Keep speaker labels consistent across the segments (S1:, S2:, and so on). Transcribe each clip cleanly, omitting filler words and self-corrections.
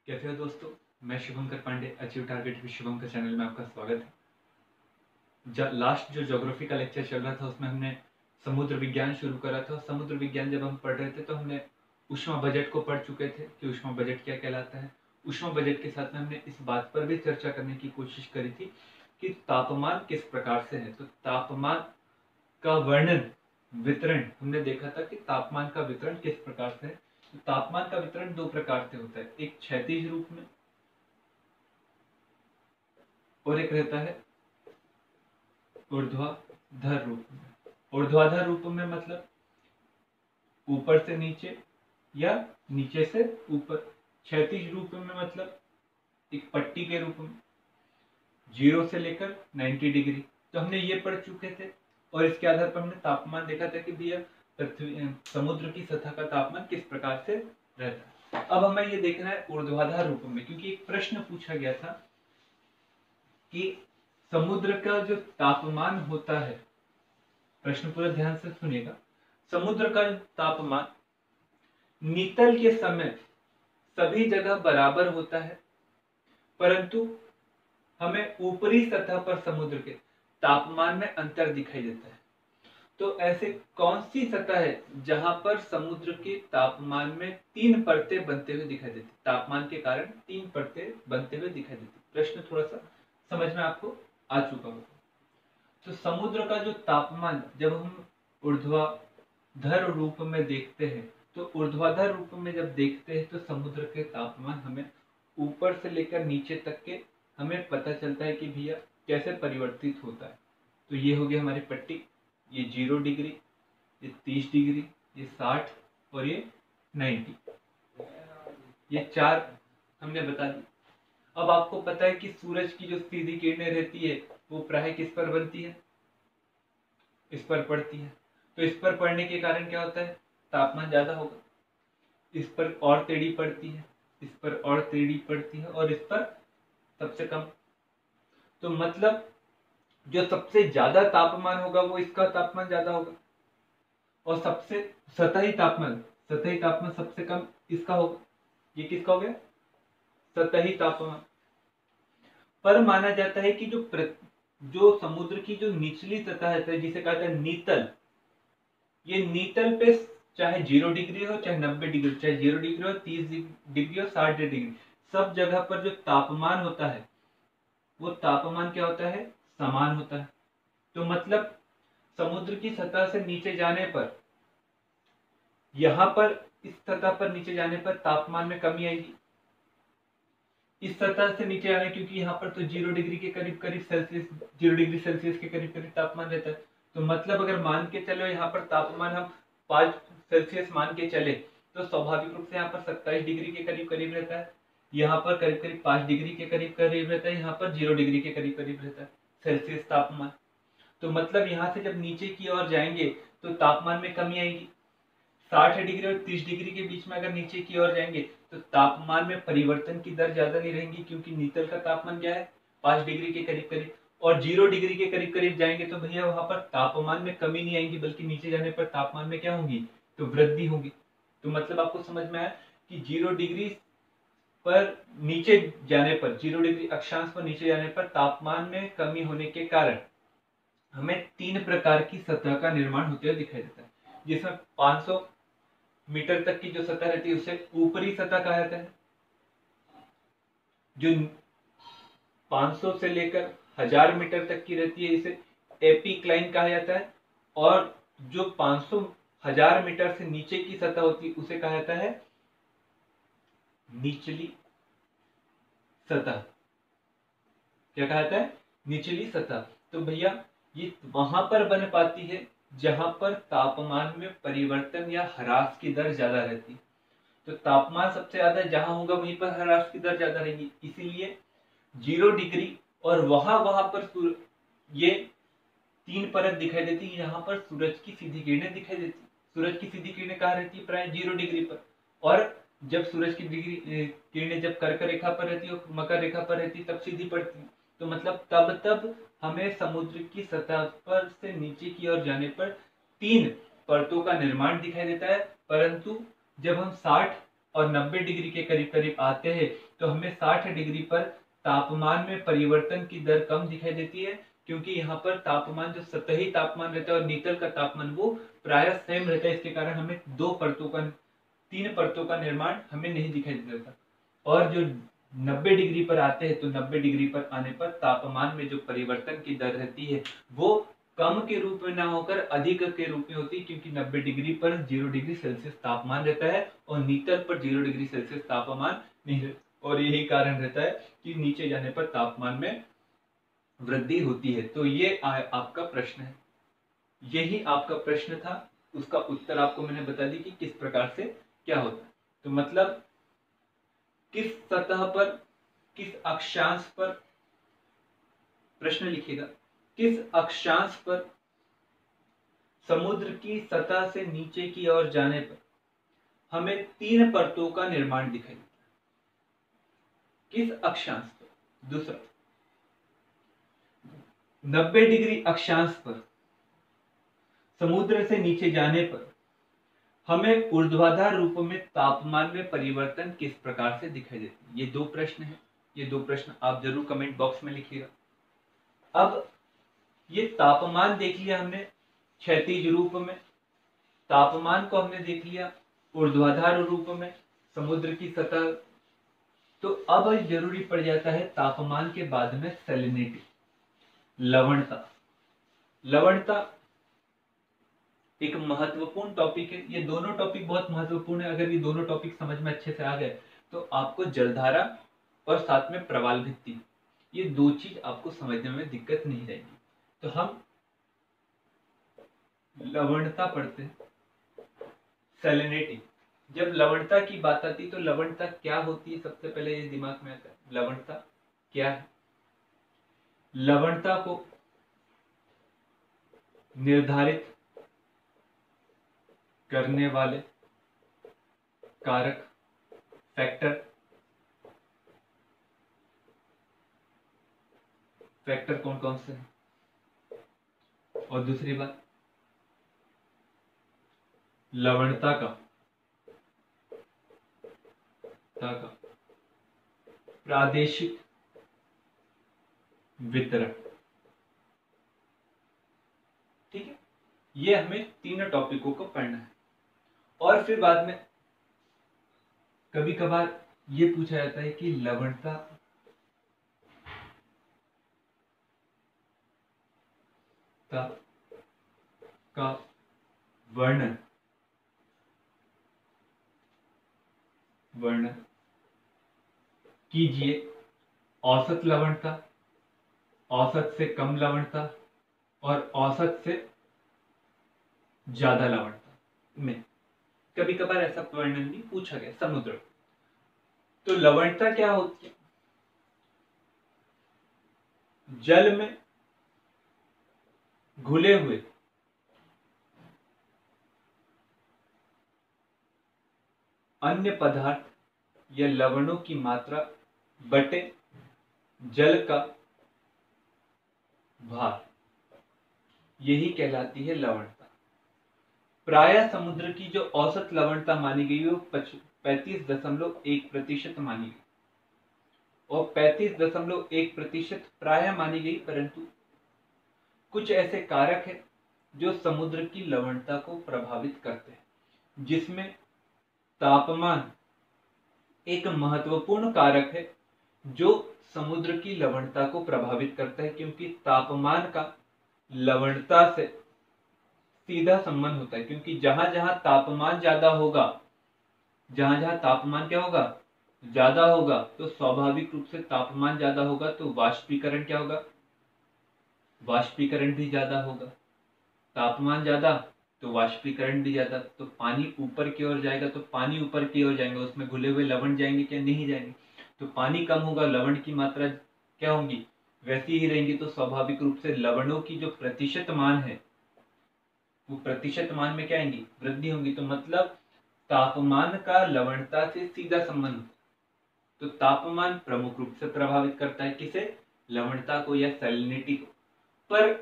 S1: कैसे हो दोस्तों। मैं Shubhankar Pandey, achieve target with Shubhankar channel में आपका स्वागत है। लास्ट जो ज्योग्राफी का लेक्चर चल रहा था उसमें हमने समुद्र विज्ञान शुरू करा था। समुद्र विज्ञान जब हम पढ़ रहे थे तो हमने ऊष्मा बजट को पढ़ चुके थे कि ऊष्मा बजट क्या कहलाता है। ऊष्मा बजट के साथ में हमने इस बात पर भी चर्चा करने की कोशिश करी थी कि तापमान किस प्रकार से है। तो तापमान का वर्णन, वितरण हमने देखा था कि तापमान का वितरण किस प्रकार से है। तो तापमान का वितरण दो प्रकार से होता है, एक क्षैतिज रूप में और एक रहता है ऊर्ध्वाधर रूप में। ऊर्ध्वाधर रूप में मतलब ऊपर से नीचे या नीचे से ऊपर। क्षैतिज रूप में मतलब एक पट्टी के रूप में 0 से लेकर 90 डिग्री। तो हमने ये पढ़ चुके थे और इसके आधार पर हमने तापमान देखा था कि भैया पृथ्वी समुद्र की सतह का तापमान किस प्रकार से रहता है। अब हमें ये देखना है ऊर्ध्वाधर रूप में, क्योंकि एक प्रश्न पूछा गया था कि समुद्र का जो तापमान होता है, प्रश्न पूरा ध्यान से सुनिएगा। समुद्र का तापमान नीतल के समय सभी जगह बराबर होता है, परंतु हमें ऊपरी सतह पर समुद्र के तापमान में अंतर दिखाई देता है। तो ऐसे कौन सी सतह है जहां पर समुद्र के तापमान में 3 परतें बनते हुए दिखाई देती, तापमान के कारण 3 परतें बनते हुए दिखाई देती। प्रश्न थोड़ा सा समझ में आपको आ चुका होगा। तो समुद्र का जो तापमान जब हम ऊर्ध्वाधर रूप में देखते हैं, तो ऊर्ध्वाधर रूप में जब देखते हैं तो समुद्र के तापमान हमें ऊपर से लेकर नीचे तक के हमें पता चलता है कि भैया कैसे परिवर्तित होता है। तो ये हो गई हमारी पट्टी, ये 0 डिग्री, ये 30 डिग्री, ये 60 और ये 90। ये 4 हमने बता दी। अब आपको पता है कि सूरज की जो सीधी किरणें रहती है वो प्राय किस पर बनती है, इस पर पड़ती है। तो इस पर पड़ने के कारण क्या होता है, तापमान ज्यादा होगा। इस पर और टेढ़ी पड़ती है, इस पर और टेढ़ी पड़ती है और इस पर सबसे कम। तो मतलब जो सबसे ज्यादा तापमान होगा वो इसका तापमान ज्यादा होगा और सबसे सतही तापमान सबसे कम इसका होगा। ये किसका हो गया, सतही तापमान। पर माना जाता है कि जो समुद्र की जो निचली सतह है जिसे कहते हैं नीतल, ये नीतल पे चाहे 0 डिग्री हो चाहे 90 डिग्री, चाहे 0 डिग्री हो 30 डिग्री हो 60 डिग्री, सब जगह पर जो तापमान होता है वो तापमान क्या होता है, समान होता है। तो मतलब समुद्र की सतह से नीचे जाने पर, यहां पर इस सतह पर नीचे जाने पर तापमान में कमी आएगी। इस सतह से नीचे आने, क्योंकि यहाँ पर तो 0 डिग्री के करीब करीब सेल्सियस, 0 डिग्री सेल्सियस के करीब करीब तापमान रहता है। तो मतलब अगर मान के चलो यहाँ पर तापमान हम 5 सेल्सियस मान के चले, तो स्वाभाविक रूप से यहाँ पर 27 डिग्री के करीब करीब रहता है। यहाँ पर करीब करीब 5 डिग्री के करीब करीब रहता है, यहाँ पर 0 डिग्री के करीब करीब रहता है सेल्सियस तापमान। तो मतलब यहाँ से जब नीचे की ओर जाएंगे तो तापमान में कमी आएगी। 60 डिग्री और 30 डिग्री के बीच में अगर नीचे की ओर जाएंगे तो तापमान में परिवर्तन की दर ज्यादा नहीं रहेगी, क्योंकि नीतल का तापमान क्या है, 5 डिग्री के करीब करीब। और 0 डिग्री के करीब करीब जाएंगे तो भैया वहां पर तापमान में कमी नहीं आएगी, बल्कि नीचे जाने पर तापमान में क्या होगी, तो वृद्धि होगी। तो मतलब आपको समझ में आया कि 0 डिग्री पर नीचे जाने पर, 0 डिग्री अक्षांश पर नीचे जाने पर तापमान में कमी होने के कारण हमें 3 प्रकार की सतह का निर्माण होते हुए दिखाई देता है। जिसमें 500 मीटर तक की जो सतह रहती है उसे ऊपरी सतह कहा जाता है। जो 500 से लेकर 1000 मीटर तक की रहती है इसे एपीक्लाइन कहा जाता है। और जो 500 1000 मीटर से नीचे की सतह होती है उसे कहा जाता है निचली सतह। क्या कहा जाता है, निचली सतह। तो भैया ये वहां पर बन पाती है जहां पर तापमान में परिवर्तन या ह्रास की दर ज्यादा रहती है। तो तापमान सबसे ज्यादा जहां होगा वहीं पर ह्रास की दर ज्यादा रहेगी, इसीलिए 0 डिग्री और वहां पर ये 3 परत दिखाई देती है। यहाँ पर सूरज की सीधी किरणें दिखाई देती। सूरज की सीधी किरणें कहाँ रहती है, प्राय 0 डिग्री पर। और जब सूरज की किरणें जब कर्क रेखा पर रहती है और मकर रेखा पर रहती है तब सीधी पड़ती है। तो मतलब तब हमें समुद्र की सतह पर से नीचे की ओर जाने पर 3 परतों का निर्माण दिखाई देता है। परंतु जब हम 60 और 90 डिग्री के करीब करीब आते हैं तो हमें 60 डिग्री पर तापमान में परिवर्तन की दर कम दिखाई देती है, क्योंकि यहाँ पर तापमान जो सतही तापमान रहता है और नीतल का तापमान वो प्रायः सेम रहता है। इसके कारण हमें 3 परतों का निर्माण हमें नहीं दिखाई देता। और जो 90 डिग्री पर आते हैं तो 90 डिग्री पर आने पर तापमान में जो परिवर्तन की दर रहती है वो कम के रूप में ना होकर अधिक के रूप में होती है, क्योंकि 90 डिग्री पर 0 डिग्री सेल्सियस तापमान रहता है और नीतल पर 0 डिग्री सेल्सियस तापमान नहीं रहता। और यही कारण रहता है कि नीचे जाने पर तापमान में वृद्धि होती है। तो ये आपका प्रश्न है, यही आपका प्रश्न था। उसका उत्तर आपको मैंने बता दी कि किस प्रकार से क्या होता है। तो मतलब किस सतह पर, किस अक्षांश पर, प्रश्न लिखिएगा, किस अक्षांश पर समुद्र की सतह से नीचे की ओर जाने पर हमें 3 परतों का निर्माण दिखाई देता है? किस अक्षांश पर? दूसरा, 90 डिग्री अक्षांश पर समुद्र से नीचे जाने पर हमें ऊर्ध्वाधर रूप में तापमान में परिवर्तन किस प्रकार से दिखाई देते हैं? ये 2 प्रश्न हैं। ये 2 प्रश्न आप जरूर कमेंट बॉक्स में लिखिएगा। अब ये तापमान देख लिया हमने क्षैतिज रूप में, तापमान को हमने देख लिया ऊर्ध्वाधर रूप में समुद्र की सतह। तो अब जरूरी पड़ जाता है तापमान के बाद में सैलिनिटी, लवणता। लवणता एक महत्वपूर्ण टॉपिक है। ये दोनों टॉपिक बहुत महत्वपूर्ण है। अगर ये दोनों टॉपिक समझ में अच्छे से आ गए तो आपको जलधारा और साथ में प्रवाल भित्ति, ये 2 चीज आपको समझने में दिक्कत नहीं रहेगी। तो हम लवणता पढ़ते हैं, सैलिनिटी। जब लवणता की बात आती तो लवणता क्या होती है, सबसे पहले ये दिमाग में आता है। लवणता क्या है? लवणता को निर्धारित करने वाले कारक, फैक्टर कौन कौन से हैं? और दूसरी बात, लवणता का प्रादेशिक वितरण। ठीक है, ये हमें 3 टॉपिकों को पढ़ना है। और फिर बाद में कभी कभार ये पूछा जाता है कि लवणता का वर्णन कीजिए। औसत लवणता, औसत से कम लवणता और औसत से ज्यादा लवणता में। कभी कभार ऐसा वर्णन भी पूछा गया समुद्र। तो लवणता क्या होती है? जल में घुले हुए अन्य पदार्थ या लवणों की मात्रा बटे जल का भार, यही कहलाती है लवणता। प्रायः समुद्र की जो औसत लवणता मानी गई वो 35.1% मानी गई, और 35.1% प्रायः मानी गई। परंतु कुछ ऐसे कारक हैं जो समुद्र की लवणता को प्रभावित करते हैं, जिसमें तापमान एक महत्वपूर्ण कारक है जो समुद्र की लवणता को प्रभावित करता है, क्योंकि तापमान का लवणता से सीधा संबंध होता है। क्योंकि जहां जहां तापमान ज्यादा होगा, जहां जहां तापमान क्या होगा, ज्यादा होगा, तो स्वाभाविक रूप से तापमान ज्यादा होगा तो वाष्पीकरण क्या होगा, वाष्पीकरण भी ज्यादा होगा। तापमान ज्यादा तो वाष्पीकरण भी ज्यादा। तो पानी ऊपर की ओर जाएगा तो पानी ऊपर की ओर जाएंगे, उसमें घुले हुए लवण जाएंगे क्या, नहीं जाएंगे। तो पानी कम होगा, लवण की मात्रा क्या होगी, वैसी ही रहेंगी। तो स्वाभाविक रूप से लवणों की जो प्रतिशत मान है वो प्रतिशत मान में क्या आएंगी, वृद्धि होगी। तो मतलब तापमान का लवणता से सीधा संबंध। तो तापमान प्रमुख रूप से प्रभावित करता है किसे, लवणता को या सैलिनिटी को। पर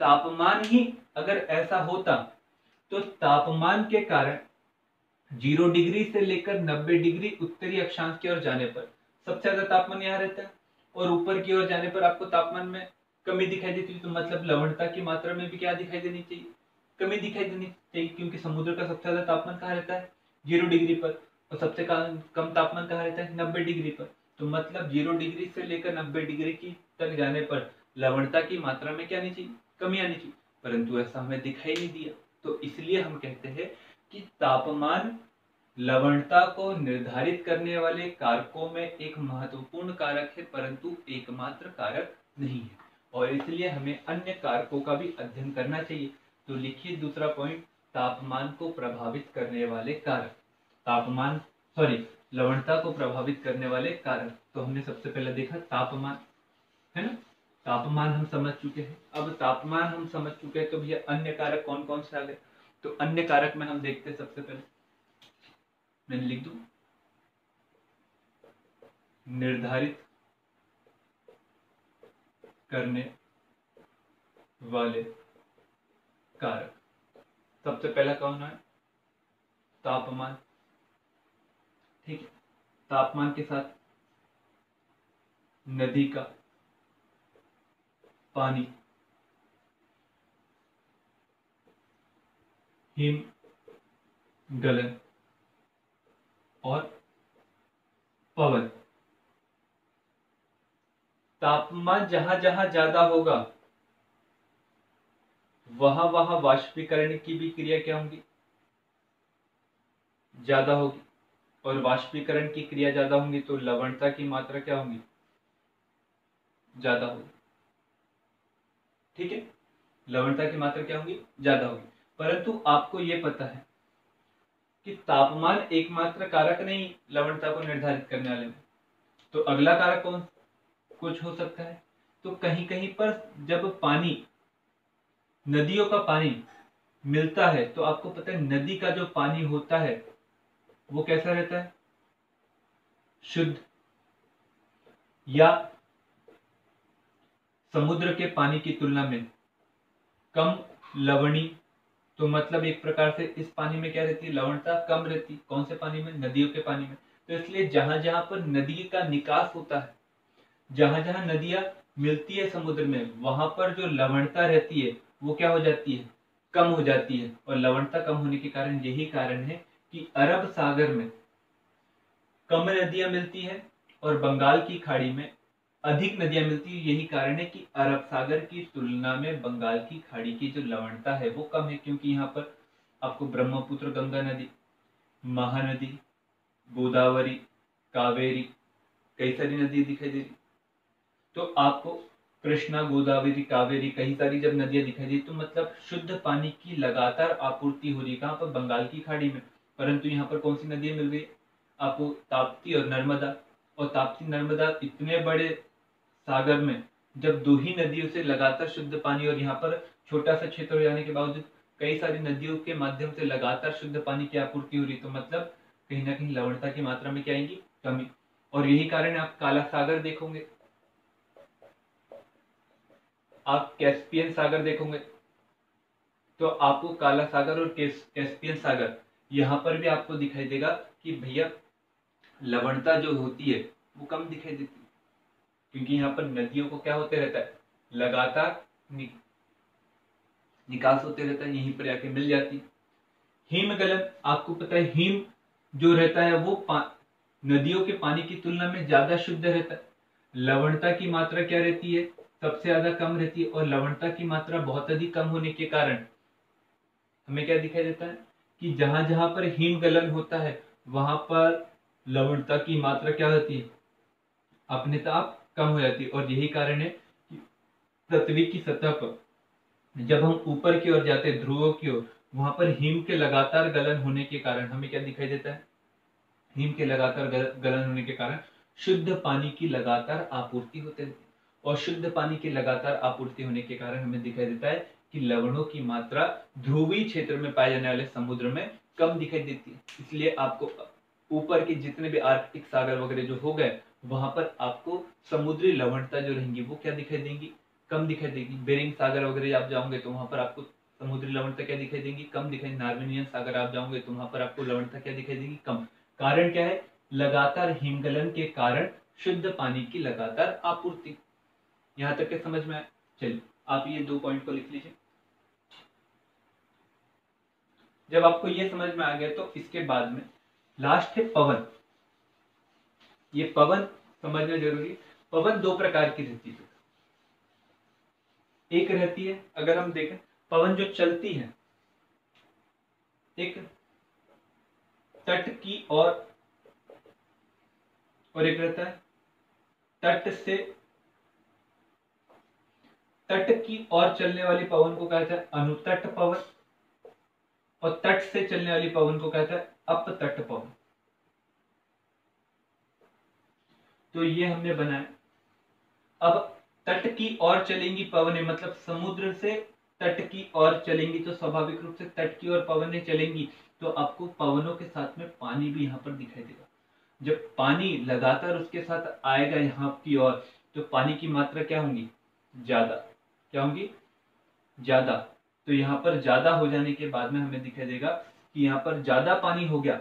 S1: तापमान ही अगर ऐसा होता तो तापमान के कारण 0 डिग्री से लेकर 90 डिग्री उत्तरी अक्षांश की ओर जाने पर सबसे ज्यादा तापमान यहाँ रहता है, और ऊपर की ओर जाने पर आपको तापमान में कमी दिखाई देती है। तो मतलब लवणता की मात्रा में भी क्या दिखाई देनी चाहिए, कमी दिखाई देनी चाहिए, क्योंकि समुद्र का सबसे ज्यादा तापमान कहाँ रहता है, 0 डिग्री पर, और सबसे कम तापमान कहाँ रहता है, 90 डिग्री पर। तो मतलब 0 डिग्री से लेकर 90 डिग्री की तक जाने पर लवणता की मात्रा में क्या आनी चाहिए, कमी आनी चाहिए, परंतु ऐसा हमें दिखाई नहीं दिया। तो इसलिए हम कहते हैं कि तापमान लवणता को निर्धारित करने वाले कारकों में एक महत्वपूर्ण कारक है, परंतु एकमात्र कारक नहीं है, और इसलिए हमें अन्य कारकों का भी अध्ययन करना चाहिए। तो लिखिए दूसरा पॉइंट, तापमान को प्रभावित करने वाले कारक, तापमान लवणता को प्रभावित करने वाले कारक। तो हमने सबसे पहले देखा तापमान, है ना, तापमान हम समझ चुके हैं। अब तापमान हम समझ चुके हैं तो भैया अन्य कारक कौन कौन से आ गए। तो अन्य कारक में हम देखते हैं, सबसे पहले मैं लिख दूं, निर्धारित करने वाले कारक। सबसे पहला कौन है, तापमान। ठीक है, तापमान के साथ नदी का पानी, हिम गलन और पवन। तापमान जहां जहां ज्यादा होगा वहां वहां वाष्पीकरण की भी क्रिया क्या होगी, ज्यादा होगी, और वाष्पीकरण की क्रिया ज्यादा होंगी तो लवणता की मात्रा क्या होगी, ज्यादा होगी। ठीक है, लवणता की मात्रा क्या होगी, ज्यादा होगी। परंतु आपको यह पता है कि तापमान एकमात्र कारक नहीं लवणता को निर्धारित करने वाले में। तो अगला कारक कौन कुछ हो सकता है। तो कहीं कहीं पर जब पानी, नदियों का पानी मिलता है, तो आपको पता है नदी का जो पानी होता है वो कैसा रहता है, शुद्ध, या समुद्र के पानी की तुलना में कम लवणीय। तो मतलब एक प्रकार से इस पानी में क्या रहती है, लवणता कम रहती। कौन से पानी में, नदियों के पानी में। तो इसलिए जहां जहां पर नदी का निकास होता है, जहां जहां नदियां मिलती है समुद्र में, वहां पर जो लवणता रहती है वो क्या हो जाती है, कम हो जाती है। और लवणता कम होने के कारण यही कारण है कि अरब सागर में कम नदियां मिलती है और बंगाल की खाड़ी में अधिक नदियां मिलती है। यही कारण है कि अरब सागर की तुलना में बंगाल की खाड़ी की जो लवणता है वो कम है, क्योंकि यहाँ पर आपको ब्रह्मपुत्र गंगा नदी, महानदी, गोदावरी, कावेरी, कई सारी नदी दिखाई दे रही। तो आपको कृष्णा, गोदावरी, कावेरी, कई सारी जब नदियां दिखाई दी तो मतलब शुद्ध पानी की लगातार आपूर्ति हो रही है। कहाँ पर, बंगाल की खाड़ी में। परंतु यहाँ पर कौन सी नदियां मिल रही है आपको, ताप्ती और नर्मदा। और ताप्ती नर्मदा इतने बड़े सागर में जब दो ही नदियों से लगातार शुद्ध पानी, और यहाँ पर छोटा सा क्षेत्र हो जाने के बावजूद कई सारी नदियों के माध्यम से लगातार शुद्ध पानी की आपूर्ति हो रही, तो मतलब कहीं ना कहीं लवणता की मात्रा में क्या आएगी, कमी। और यही कारण आप काला सागर देखोगे, आप कैस्पियन सागर देखोगे, तो आपको काला सागर और कैस्पियन सागर यहाँ पर भी आपको दिखाई देगा कि भैया लवणता जो होती है वो कम दिखाई देती है, क्योंकि यहाँ पर नदियों को क्या होते रहता है, लगातार निकास होते रहता है, यहीं पर आके मिल जाती है। हिमगलन, आपको पता है हिम जो रहता है वो नदियों के पानी की तुलना में ज्यादा शुद्ध रहता है। लवणता की मात्रा क्या रहती है, सबसे ज्यादा कम रहती है, और लवणता की मात्रा बहुत अधिक कम होने के कारण हमें क्या दिखाई देता है कि जहां जहां पर हिमगलन होता है वहां पर लवणता की मात्रा क्या होती है, अपने आप कम हो जाती है। और यही कारण है कि पृथ्वी की सतह पर जब हम ऊपर की ओर जाते हैं, ध्रुवों की ओर, वहां पर हिम के लगातार गलन होने के कारण हमें क्या दिखाई देता है, हिम के लगातार गलन होने के कारण शुद्ध पानी की लगातार आपूर्ति होती है। और शुद्ध पानी की लगातार आपूर्ति होने के कारण हमें दिखाई देता है कि लवणों की मात्रा ध्रुवीय क्षेत्र में पाए जाने वाले समुद्र में कम दिखाई देती है। इसलिए आपको ऊपर के जितने भी आर्कटिक सागर वगैरह जो हो गए, वहां पर आपको समुद्री लवणता जो रहेंगी वो क्या दिखाई देंगी, कम दिखाई देगी। बेरिंग सागर वगैरह आप जाओगे तो वहां पर आपको समुद्री लवणता क्या दिखाई देंगी, कम दिखाई। नार्वेनियन सागर आप जाओगे तो वहां पर आपको लवणता क्या दिखाई देगी, कम। कारण क्या है, लगातार हिमगलन के कारण शुद्ध पानी की लगातार आपूर्ति। यहां तक के समझ में आया? चलिए आप ये 2 पॉइंट को लिख लीजिए। जब आपको ये समझ में आ गया तो इसके बाद में लास्ट है पवन। ये पवन समझना जरूरी है। पवन 2 प्रकार की रहती है। एक रहती है, अगर हम देखें, पवन जो चलती है, एक तट की और एक रहता है तट की ओर चलने वाली पवन को कहता है अनुतट पवन, और तट से चलने वाली पवन को कहता है अपतट पवन। तो ये हमने बनाया। अब तट की ओर चलेंगी पवनें, मतलब समुद्र से तट की ओर चलेंगी तो स्वाभाविक रूप से तट की ओर पवनें चलेंगी, तो आपको पवनों के साथ में पानी भी यहाँ पर दिखाई देगा। जब पानी लगातार उसके साथ आएगा यहाँ की ओर, तो पानी की मात्रा क्या होंगी, ज्यादा। क्या होंगी, ज्यादा। तो यहाँ पर ज्यादा हो जाने के बाद में हमें दिखाई देगा कि यहाँ पर ज्यादा पानी हो गया,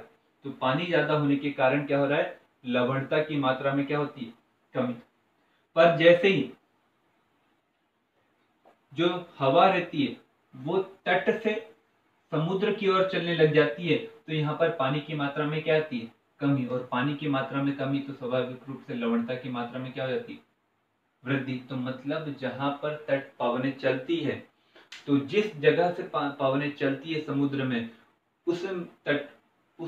S1: तो पानी ज्यादा होने के कारण क्या हो रहा है, लवणता की मात्रा में क्या होती है, कमी। पर जैसे ही जो हवा रहती है वो तट से समुद्र की ओर चलने लग जाती है, तो यहाँ पर पानी की मात्रा में क्या आती है, कमी। और पानी की मात्रा में कमी तो स्वाभाविक रूप से लवणता की मात्रा में क्या हो जाती है, वृद्धि। तो मतलब जहां पर तट पवनें चलती है, तो जिस जगह से पवनें चलती है समुद्र में, उस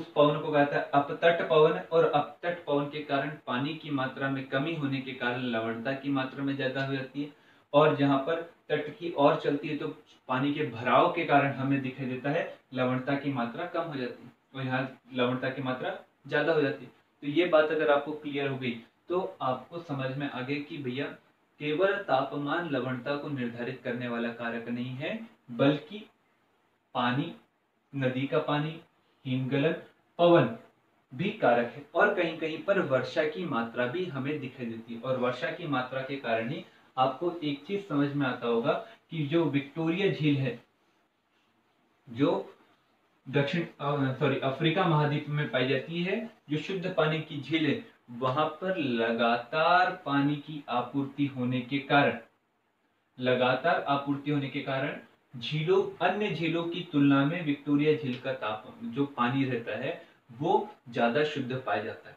S1: पवन को कहता है अपतट पवन। और अपतट पवन के कारण पानी की मात्रा में कमी होने के कारण लवणता की मात्रा में ज्यादा हो जाती है। और जहां पर तट की ओर चलती है तो पानी के भराव के कारण हमें दिखाई देता है लवणता की मात्रा कम हो जाती है, और यहाँ लवणता की मात्रा ज्यादा हो जाती है। तो ये बात अगर आपको क्लियर हो गई तो आपको समझ में आ गया कि भैया केवल तापमान लवणता को निर्धारित करने वाला कारक नहीं है, बल्कि पानी, नदी का पानी, हिमगलन, पवन भी कारक है। और कहीं कहीं पर वर्षा की मात्रा भी हमें दिखाई देती है, और वर्षा की मात्रा के कारण ही आपको एक चीज समझ में आता होगा कि जो विक्टोरिया झील है, जो अफ्रीका महाद्वीप में पाई जाती है, जो शुद्ध पानी की झील है, वहां पर लगातार पानी की आपूर्ति होने के कारण झीलों, अन्य झीलों की तुलना में विक्टोरिया झील का तापमान, जो पानी रहता है, वो ज्यादा शुद्ध पाया जाता है।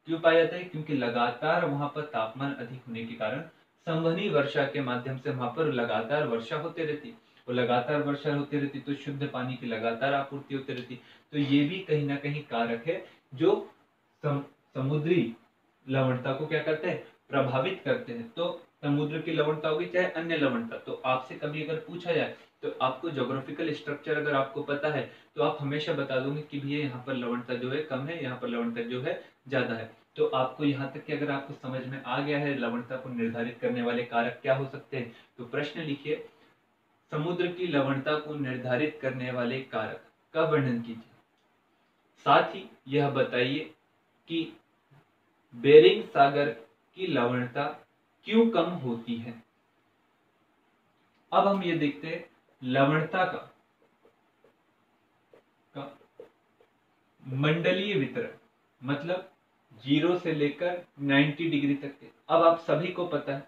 S1: क्यों पाया जाता है, क्योंकि लगातार वहां पर तापमान अधिक होने के कारण संवहनी वर्षा के माध्यम से वहां पर लगातार वर्षा होते रहती, और लगातार वर्षा होती रहती तो शुद्ध पानी की लगातार आपूर्ति होती रहती। तो ये भी कहीं ना कहीं कारक है जो समुद्री लवणता को क्या करते हैं, प्रभावित करते हैं। तो समुद्र की लवणता होगी चाहे अन्य लवणता, तो आपसे कभी अगर पूछा जाए तो आपको ज्योग्राफिकल स्ट्रक्चर अगर आपको पता है तो आप हमेशा बता दोगे कि भैया यहाँ पर लवणता जो है कम है, यहाँ पर लवणता जो है ज्यादा है। तो आपको यहाँ तक कि अगर आपको समझ में आ गया है लवणता को निर्धारित करने वाले कारक क्या हो सकते हैं, तो प्रश्न लिखिए, समुद्र की लवणता को निर्धारित करने वाले कारक का वर्णन कीजिए। साथ ही यह बताइए कि बेरिंग सागर की लवणता क्यों कम होती है। अब हम ये देखते हैं लवणता का मंडलीय वितरण, मतलब 0 से लेकर 90 डिग्री तक के। अब आप सभी को पता है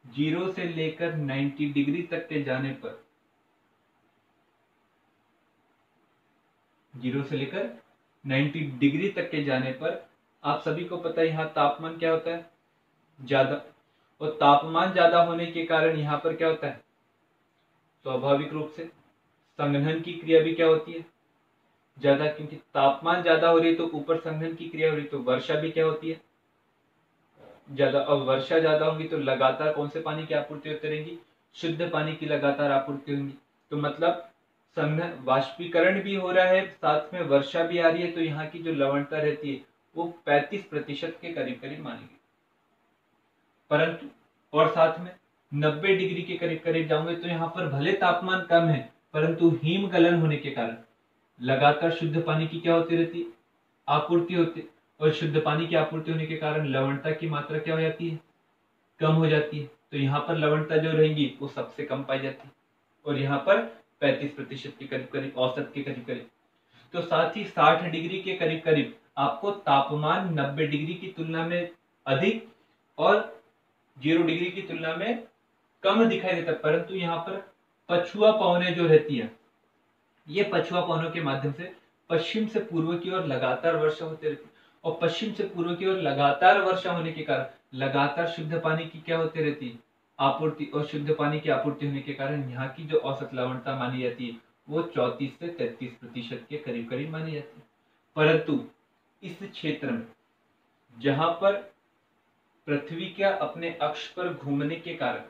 S1: 0 से लेकर 90 डिग्री तक के जाने पर, 0 से लेकर 90 डिग्री तक के जाने पर आप सभी को पता है यहाँ तापमान क्या होता है, ज्यादा। और तापमान ज्यादा होने के कारण यहाँ पर क्या होता है, स्वाभाविक रूप से संघनन की क्रिया भी क्या होती है, ज्यादा। क्योंकि तापमान ज्यादा हो रही है तो ऊपर संघनन की क्रिया हो रही है, तो वर्षा भी क्या होती है, ज्यादा। और वर्षा ज्यादा होगी तो लगातार कौन से पानी की आपूर्ति होती रहेगी, शुद्ध पानी की लगातार आपूर्ति होगी। तो मतलब संघनन, वाष्पीकरण भी हो रहा है, साथ में वर्षा भी आ रही है, तो यहाँ की जो लवणता रहती है वो 35% के करीब करीब मानेगी। परंतु और साथ में 90 डिग्री के करीब करीब जाऊंगे तो यहाँ पर भले तापमान कम है, परंतु हिमगलन होने के कारण लगातार शुद्ध पानी की क्या होती रहती, आपूर्ति होती। और शुद्ध पानी की आपूर्ति होने के कारण लवणता की मात्रा क्या हो जाती है, कम हो जाती है। तो यहाँ पर लवणता जो रहेगी वो सबसे कम पाई जाती है, और यहाँ पर 35% के करीब करीब, औसत के करीब करीब। तो साथ ही 60 डिग्री के करीब करीब आपको तापमान 90 डिग्री की तुलना में अधिक और 0 डिग्री की तुलना में कम दिखाई देता है। परंतु यहाँ पर पछुआ पवनें जो रहती है, ये पछुआ पवनों के माध्यम से पश्चिम से पूर्व की ओर लगातार वर्षा होती रहती है, और पश्चिम से पूर्व की ओर लगातार वर्षा होने के कारण लगातार शुद्ध पानी की क्या होती रहती है, आपूर्ति, और शुद्ध पानी की आपूर्ति होने के कारण यहाँ की जो औसत लवणता मानी जाती है वो 34 से 33% के करीब करीब मानी जाती है। परंतु इस क्षेत्र में जहां पर पृथ्वी का अपने अक्ष पर घूमने के कारण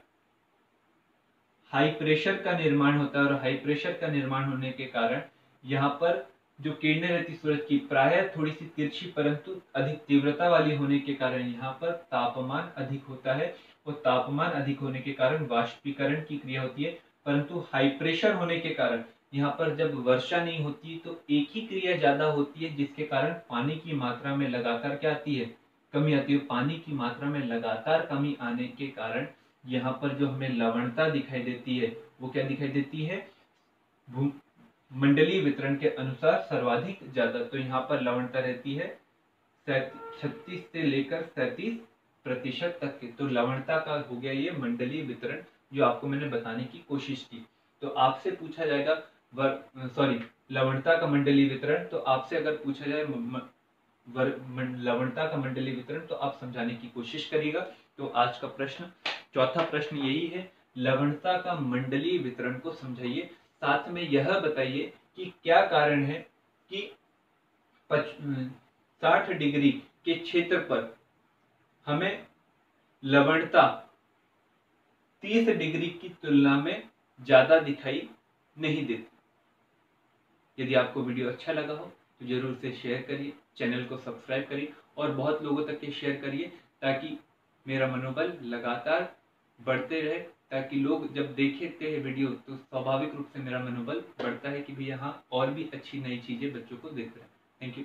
S1: हाई प्रेशर का निर्माण होता है, और हाई प्रेशर का निर्माण होने के कारण यहाँ पर जो किरणें रहती सूरज की प्रायः थोड़ी सी तिरछी परंतु अधिक तीव्रता वाली होने के कारण यहाँ पर तापमान अधिक होता है, और तापमान अधिक होने के कारण वाष्पीकरण की क्रिया होती है। परंतु हाई प्रेशर होने के कारण यहाँ पर जब वर्षा नहीं होती तो एक ही क्रिया ज्यादा होती है, जिसके कारण पानी की मात्रा में लगातार क्या आती है, कमी आती है। पानी की मात्रा में लगातार कमी आने के कारण यहाँ पर जो हमें लवणता दिखाई देती है वो क्या दिखाई देती है, मंडलीय वितरण के अनुसार सर्वाधिक ज्यादा। तो यहाँ पर लवणता रहती है 36 से लेकर 37% तक की। तो लवणता का हो गया ये मंडलीय वितरण, जो आपको मैंने बताने की कोशिश की। तो आपसे पूछा जाएगा लवणता का मंडलीय वितरण, तो आपसे अगर पूछा जाए लवणता का मंडलीय वितरण तो आप समझाने की कोशिश करिएगा। तो आज का प्रश्न, चौथा प्रश्न यही है, लवणता का मंडलीय वितरण को समझाइए। साथ में यह बताइए कि क्या कारण है कि 60 डिग्री के क्षेत्र पर हमें लवणता 30 डिग्री की तुलना में ज्यादा दिखाई नहीं देती। यदि आपको वीडियो अच्छा लगा हो तो जरूर से शेयर करिए, चैनल को सब्सक्राइब करिए और बहुत लोगों तक ये शेयर करिए, ताकि मेरा मनोबल लगातार बढ़ते रहे, ताकि लोग जब देखते हैं वीडियो तो स्वाभाविक रूप से मेरा मनोबल बढ़ता है कि भी यहाँ और भी अच्छी नई चीजें बच्चों को देख रहे हैं। Thank you.